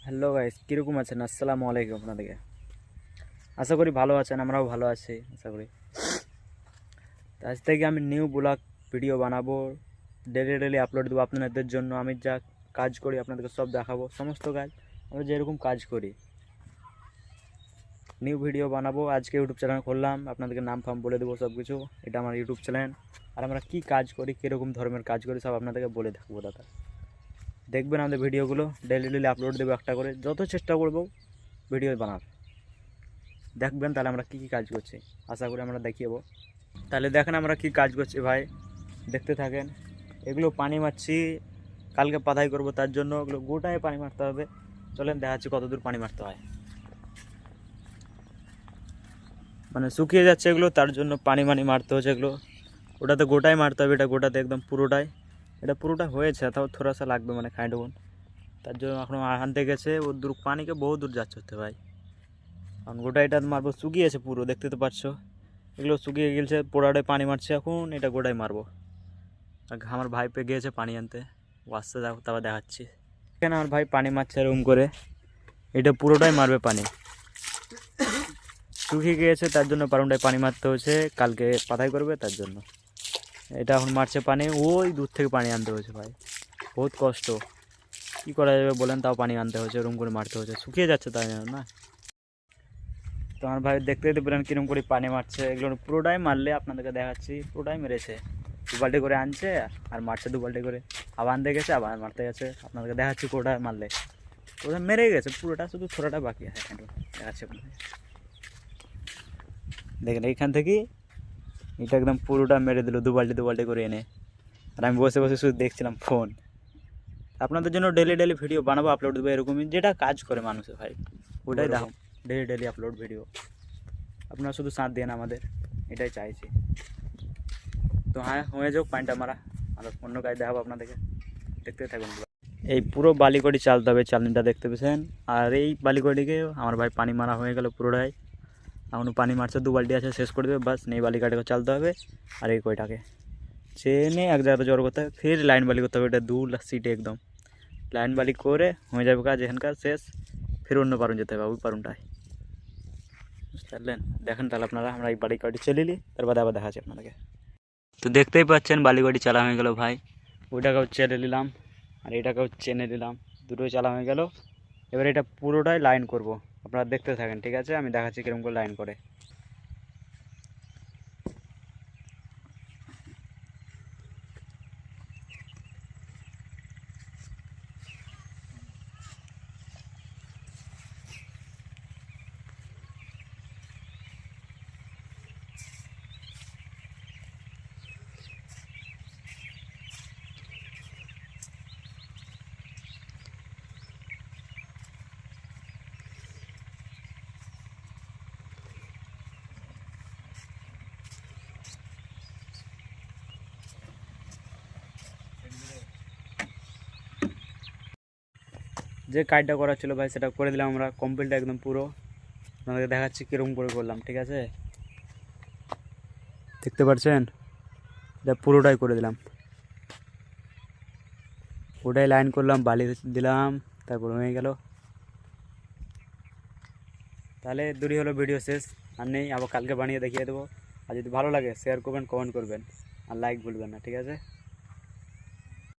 Hello guys, কীরকম আছেন? আসসালামু আলাইকুম আপনাদেরকে। আশা করি ভালো আছেন, আমরাও ভালো আছি আশা করি। তো আজ থেকে আমি নিউ ব্লগ ভিডিও বানাবো, ডেলি ডেলি আপলোড দেবো আপনাদের জন্য। আমি যা কাজ করি আপনাদেরকে সব দেখাবো, সমস্ত কাজ আমরা যেরকম কাজ করি। নিউ ভিডিও বানাবো, আজকে ইউটিউব চ্যানেল খুললাম, আপনাদেরকে নাম ফাম বলে দেবো সব কিছু। এটা আমার ইউটিউব চ্যানেল, আর আমরা কী কাজ করি, কীরকম ধর্মের কাজ করি সব আপনাদেরকে বলে থাকবো দাদা। দেখবেন আমাদের ভিডিওগুলো, ডেলি ডেলি আপলোড দেবো একটা করে, যত চেষ্টা করবো ভিডিও বানার। দেখবেন তাহলে আমরা কী কী কাজ করছি, আশা করি আমরা দেখিয়েবো। তাহলে দেখেন আমরা কি কাজ করছি ভাই, দেখতে থাকেন। এগুলো পানি মারছি, কালকে পাতাই করব, তার জন্য ওগুলো গোটায় পানি মারতে হবে। চলেন দেখাচ্ছি কত দূর পানি মারতে হয়। মানে শুকিয়ে যাচ্ছে এগুলো, তার জন্য পানি মারতে হচ্ছে এগুলো। ওটাতে গোটায় মারতে হবে, এটা গোটাতে একদম পুরোটাই। এটা পুরোটা হয়েছে, তাও থোড়া সা লাগবে, মানে খাইডবন। তার জন্য এখনও আনতে গেছে, ও দূর পানিকে বহু দূর যাচ্ছে হতে ভাই। কারণ গোটা এটা মারবো, শুকিয়েছে পুরো, দেখতে তো পাচ্ছ। এগুলো শুকিয়ে গেছে, পোড়াটায় পানি মারছে এখন, এটা গোটায় মারবো। আমার ভাই পে গিয়েছে পানি আনতে, ও আসতে যাও, তারপর দেখাচ্ছি। এখানে আমার ভাই পানি মারছে রুম করে, এটা পুরোটাই মারবে পানি। শুকিয়ে গিয়েছে, তার জন্য পারুনটায় পানি মারতে হচ্ছে, কালকে পাতাই করবে তার জন্য। এটা এখন মারছে পানি, ওই দূর থেকে পানি আনতে হয়েছে ভাই, বহুত কষ্ট। কী করা যাবে বলেন, তাও পানি আনতে হচ্ছে, রুম করে মারতে হচ্ছে, শুকিয়ে যাচ্ছে তাই না। তো আমার ভাই দেখতে দেখতে বলেন কীরকম করে পানি মারছে। এগুলো পুরোটাই মারলে আপনাদেরকে দেখাচ্ছি, পুরোটাই মেরেছে। দু বাল্টি করে আনছে আর মারছে, দু বাল্টি করে আবার আনতে গেছে, আবার মারতে গেছে। আপনাদেরকে দেখাচ্ছি পুরোটা মারলে, পুরোটা মেরে গেছে পুরোটা, শুধু থোড়াটা বাকি আছে। দেখাচ্ছি আপনাদের, দেখেন এইখান থেকে এটা একদম পুরোটা মেরে দিল, দু বাল্টি করে এনে। আর আমি বসে বসে শুধু দেখছিলাম ফোন। আপনাদের জন্য ডেলি ডেলি ভিডিও বানাবো, আপলোড দেবো, এরকমই যেটা কাজ করে মানুষে ভাই, ওটাই দেখো। ডেলি ডেলি আপলোড ভিডিও, আপনারা শুধু সাথ দেন আমাদের, এটাই চাইছি। তো হ্যাঁ, হয়ে যাক পানিটা মারা, আর অন্য কাজ দেখাবো আপনাদেরকে, দেখতে থাকুন। এই পুরো বালিকড়ি চালতে হবে, চালনিটা দেখতে পেয়েছেন। আর এই বালিকড়িকে আমার ভাই পানি মারা হয়ে গেল পুরোটাই, এখনও পানি মারছে, দু বাল্টি আছে, শেষ করে দেবে বাস। নেই বালিকাটাকে চালতে হবে, আর এই কয়টাকে চেনে এক জায়গাতে জড়ো করতে হবে, ফির লাইন বালি করতে হবে। এটা দু সিটে একদম লাইন বালি করে হয়ে যাবে কাজ, এখানকার শেষ। ফির অন্য পারুন যেতে হবে, ওই পারুনটায়, বুঝতে পারলেন। দেখেন তাহলে আপনারা, আমরা এই বালিকড়ি চলে নিই, তারপরে আবার দেখাচ্ছি আপনাদেরকে। তো দেখতেই পাচ্ছেন বালিকড়ি চালা হয়ে গেল ভাই, ওইটাকেও চেলে নিলাম, আর এটাকেও চেনে নিলাম, দুটোই চালা হয়ে গেল। এবার এটা পুরোটাই লাইন করব, আপনারা দেখতে থাকেন, ঠিক আছে? আমি দেখাচ্ছি কীরকম করে লাইন করে। যে কাজটা করা ছিল ভাই, সেটা করে দিলাম আমরা কমপ্লিট একদম পুরো। আপনাদেরকে দেখাচ্ছি কীরকম করে করলাম, ঠিক আছে? দেখতে পাচ্ছেন, এটা পুরোটাই করে দিলাম, পুরোটাই লাইন করলাম, বালি দিলাম, তারপর হয়ে গেল। তাহলে দূরই হলো, ভিডিও শেষ। আর নেই, আবার কালকে বানিয়ে দেখিয়ে দেবো। আর যদি ভালো লাগে শেয়ার করবেন, কমেন্ট করবেন, আর লাইক ভুলবেন না, ঠিক আছে?